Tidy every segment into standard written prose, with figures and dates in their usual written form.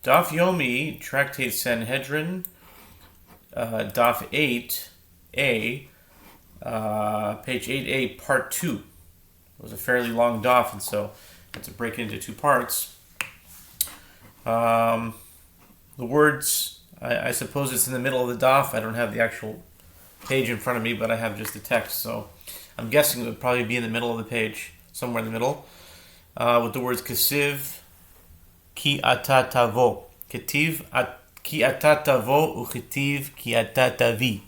Daf Yomi, Tractate Sanhedrin, Daf 8a, page 8a, part 2. It was a fairly long daf, and so I had to break it into two parts. The words, I suppose it's in the middle of the daf. I don't have the actual page in front of me, but I have just the text, so I'm guessing it would probably be in the middle of the page, somewhere in the middle, with the words kesiv, ki ata tavo. Ketiv ki ata tavo uketiv ki ata tavi.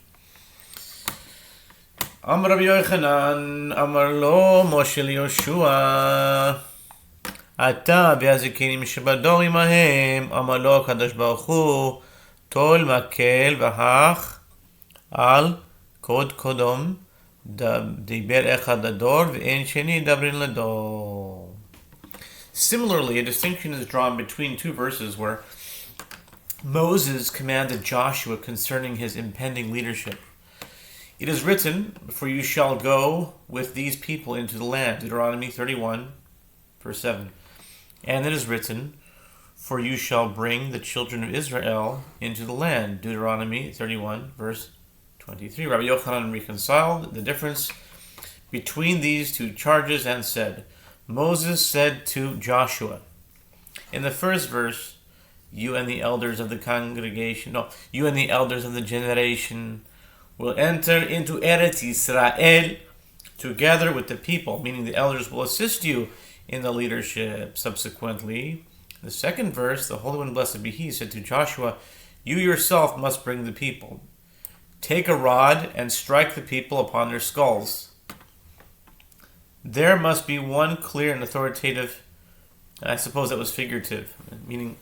Amar Rabbi Yochanan, Amar lo Moshe Yehoshua, Ata v'azikinim shebador imahem, Amar lo Chadash Baruch Hu, Tol makel v'hach al kod kodom, diber echad lador v'en sheni dabrin lador. Similarly, a distinction is drawn between two verses where Moses commanded Joshua concerning his impending leadership. It is written, "For you shall go with these people into the land," Deuteronomy 31, verse 7. And it is written, "For you shall bring the children of Israel into the land," Deuteronomy 31, verse 23. Rabbi Yochanan reconciled the difference between these two charges and said, Moses said to Joshua, in the first verse, you and the elders of the generation will enter into Eretz Yisrael together with the people, meaning the elders will assist you in the leadership. Subsequently, the second verse, the Holy One, blessed be He, said to Joshua, you yourself must bring the people. Take a rod and strike the people upon their skulls. There must be one clear and authoritative, and I suppose that was figurative, meaning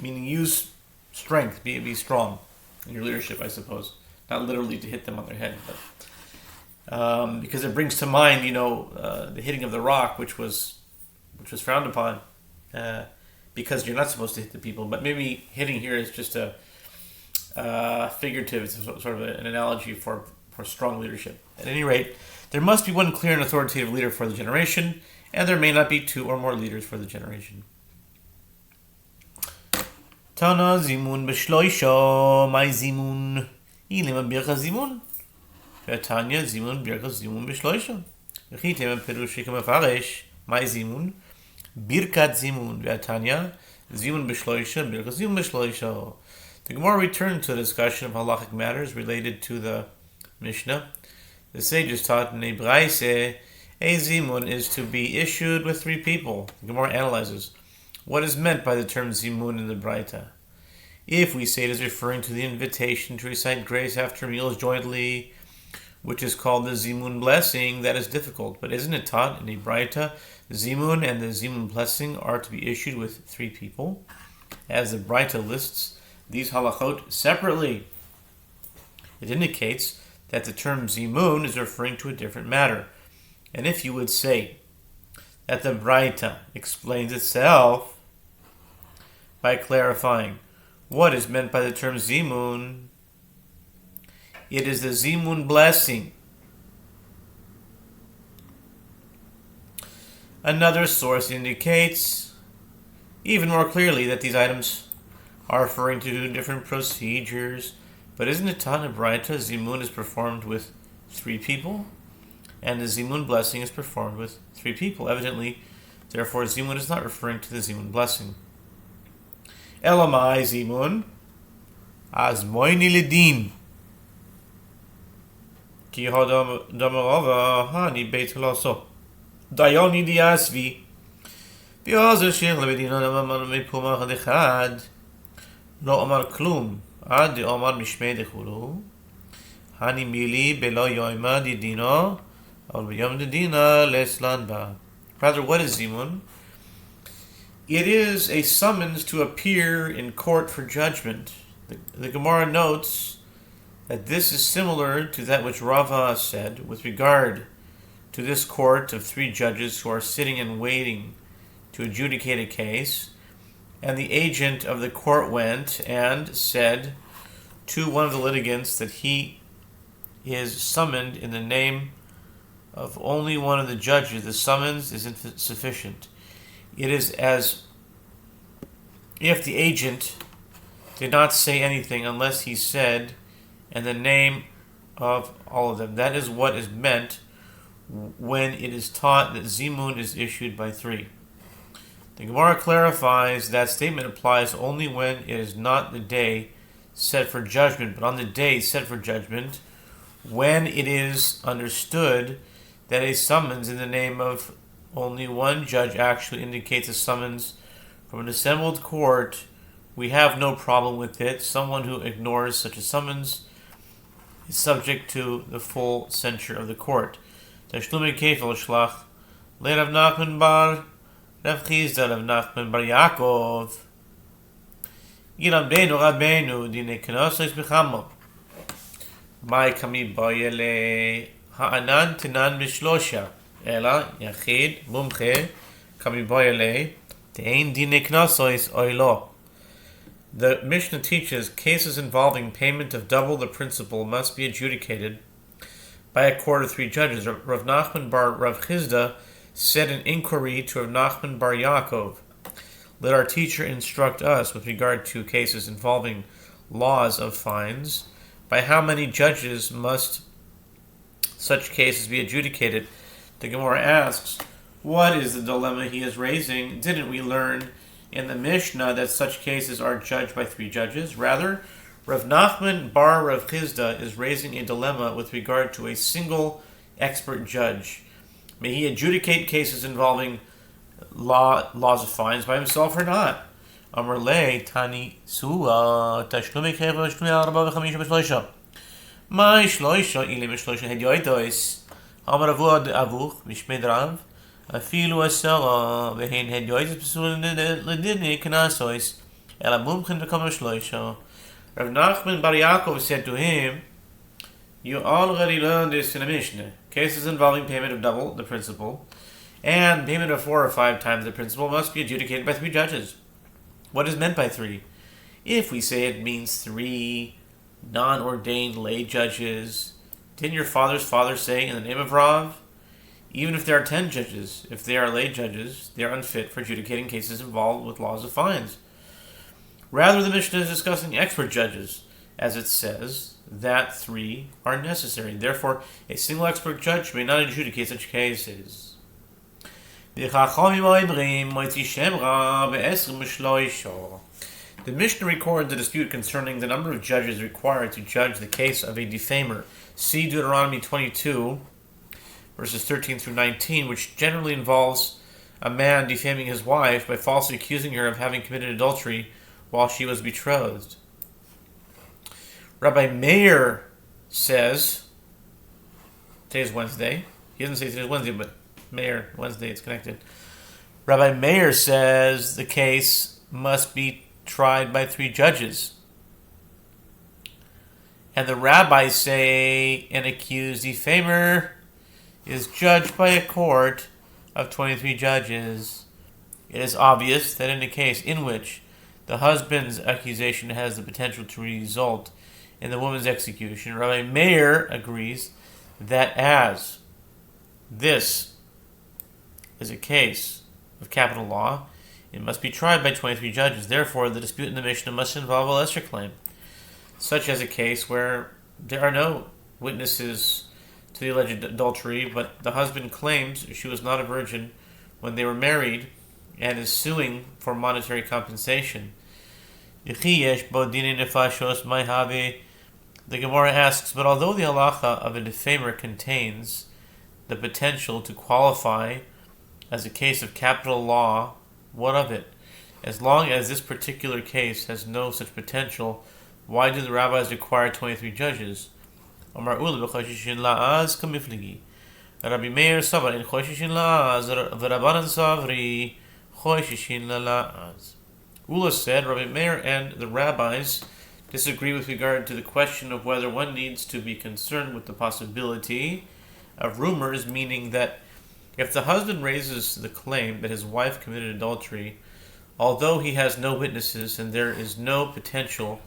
use strength, be strong in your leadership, I suppose. Not literally to hit them on their head, but because it brings to mind, the hitting of the rock, which was frowned upon, because you're not supposed to hit the people. But maybe hitting here is just a figurative, it's sort of an analogy for strong leadership. At any rate, there must be one clear and authoritative leader for the generation, and there may not be two or more leaders for the generation. Tana zimun b'shloisha, my zimun. Ilim bircha zimun. Ve'tanya zimun bircha zimun b'shloisha. V'chitem perushikam afaresh, my zimun. Birkat zimun. Ve'tanya zimun b'shloisha, bircha zimun b'shloisha. The Gemara returned to a discussion of halachic matters related to the Mishnah. The sages taught in a braise, a zimun is to be issued with three people. The Gemara analyzes what is meant by the term zimun in the Braita. If we say it is referring to the invitation to recite grace after meals jointly, which is called the zimun blessing, that is difficult. But isn't it taught in a Braita, zimun and the zimun blessing are to be issued with three people, as the Braita lists these halachot separately? It indicates that the term zimun is referring to a different matter. And if you would say that the Braita explains itself by clarifying what is meant by the term zimun, it is the zimun blessing. Another source indicates even more clearly that these items are referring to different procedures. But isn't it taught in Braita, zimun is performed with three people, and the zimun blessing is performed with three people? Evidently, therefore, zimun is not referring to the zimun blessing. Elamai zimun, azmoini ledin. Ki damarova hani beit halaso. Dayoni diasvi. V'ozer shir lebedina damar mepuma hadechad. Lo amar klum. Ad Omar Mishmei Dechulu, Hani Mili Belo Yoima Didino, Al Yom Didina Leslanba. Rather, what is zimun? It is a summons to appear in court for judgment. The Gemara notes that this is similar to that which Rava said with regard to this court of three judges who are sitting and waiting to adjudicate a case. And the agent of the court went and said to one of the litigants that he is summoned in the name of only one of the judges. The summons is insufficient. It is as if the agent did not say anything unless he said, and the name of all of them. That is what is meant when it is taught that Zimun is issued by three. The Gemara clarifies that statement applies only when it is not the day set for judgment, but on the day set for judgment, when it is understood that a summons in the name of only one judge actually indicates a summons from an assembled court, we have no problem with it. Someone who ignores such a summons is subject to the full censure of the court. Tashlumi kefil shlach le Rav Nachman bar Rav Chizda Rav Nachman bar Yaakov Yirabbeinu Rabbeinu dine kenosos b'chamo Mai kami boyele ha'anan tenan b'shlosha ela yachid mumche kami boyele te'ein dine kenosos oilo. The Mishnah teaches cases involving payment of double the principal must be adjudicated by a court of three judges. Rav Nachman bar Rav Chizda said an inquiry to Rav Nachman bar Yaakov, let our teacher instruct us with regard to cases involving laws of fines. By how many judges must such cases be adjudicated? The Gemara asks, what is the dilemma he is raising? Didn't we learn in the Mishnah that such cases are judged by three judges? Rather, Rav Nachman bar Rav Chizda is raising a dilemma with regard to a single expert judge. May he adjudicate cases involving laws of fines by himself or not? Amar le tani suah tashlumi keva tashlumi arba v'chamisha b'shloisha. My shloisha ilim b'shloisha hedyoitos. Amar avu avuch mishmed rav. Afilu asara v'hen hedyoitos b'sul l'dini k'nasois. Ela mumchen v'kam b'shloisha. Rav Nachman bar Yaakov said to him, you already learned this in a Mishnah. Cases involving payment of double the principal and payment of 4 or 5 times the principal must be adjudicated by three judges. What is meant by three? If we say it means 3 non-ordained lay judges, didn't your father's father say in the name of Rav? Even if there are 10 judges, if they are lay judges, they are unfit for adjudicating cases involved with laws of fines. Rather, the Mishnah is discussing expert judges, as it says that 3 are necessary. Therefore, a single expert judge may not adjudicate such cases. The Mishnah records a dispute concerning the number of judges required to judge the case of a defamer. See Deuteronomy 22, verses 13 through 19, which generally involves a man defaming his wife by falsely accusing her of having committed adultery while she was betrothed. Rabbi Meir says, today's Wednesday. He doesn't say today's Wednesday, but Meir, Wednesday, it's connected. Rabbi Meir says the case must be tried by 3 judges. And the rabbis say an accused defamer is judged by a court of 23 judges. It is obvious that in a case in which the husband's accusation has the potential to result in the woman's execution, Rabbi Meir agrees that as this is a case of capital law, it must be tried by 23 judges. Therefore, the dispute in the Mishnah must involve a lesser claim, such as a case where there are no witnesses to the alleged adultery, but the husband claims she was not a virgin when they were married and is suing for monetary compensation. The Gemara asks, but although the halacha of a defamer contains the potential to qualify as a case of capital law, what of it? As long as this particular case has no such potential, why do the rabbis require 23 judges? Amar Ula b'choshishin la'az kamifligi. Rabbi Meir savar in choshishin la'az, v'Rabbanan savri choshishin la'az. Ula said, Rabbi Meir and the rabbis disagree with regard to the question of whether one needs to be concerned with the possibility of rumors, meaning that if the husband raises the claim that his wife committed adultery, although he has no witnesses and there is no potential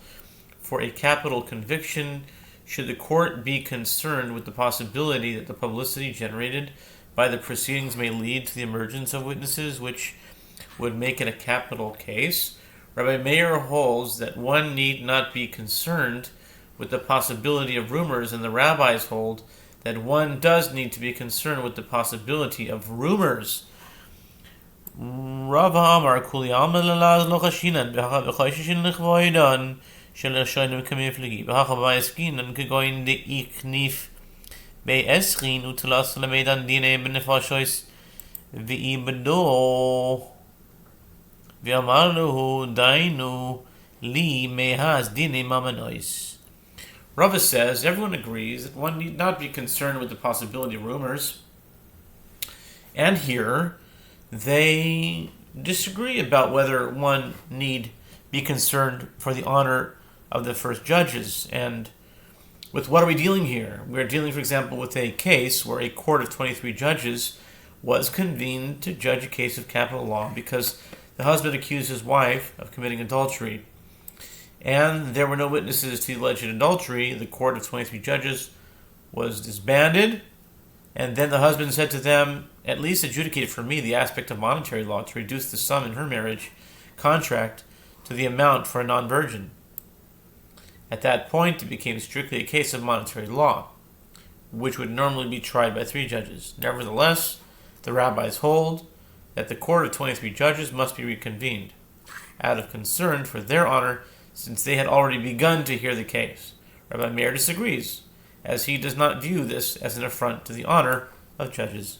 for a capital conviction, should the court be concerned with the possibility that the publicity generated by the proceedings may lead to the emergence of witnesses which would make it a capital case? Rabbi Meir holds that one need not be concerned with the possibility of rumors, and the rabbis hold that one does need to be concerned with the possibility of rumors. Rav Amar Kuli Alma Lalaz Lochashinan Behacha Bechaishin Lichvoidan Shel Shoinim Kamifligi Behacha Baeskinan Kegoin de Iknif Be Eschin Utulas Lamedan Dine Benefashois Viibdo Viamaluhu Dainu Li Mehaz Dine Mamanois. Rava says everyone agrees that one need not be concerned with the possibility of rumors. And here they disagree about whether one need be concerned for the honor of the first judges. And with what are we dealing here? We're dealing, for example, with a case where a court of 23 judges was convened to judge a case of capital law because the husband accused his wife of committing adultery. And there were no witnesses to the alleged adultery. The court of 23 judges was disbanded. And then the husband said to them, at least adjudicate for me the aspect of monetary law to reduce the sum in her marriage contract to the amount for a non-virgin. At that point, it became strictly a case of monetary law, which would normally be tried by 3 judges. Nevertheless, the rabbis hold that the court of 23 judges must be reconvened, out of concern for their honor, since they had already begun to hear the case. Rabbi Meir disagrees, as he does not view this as an affront to the honor of judges.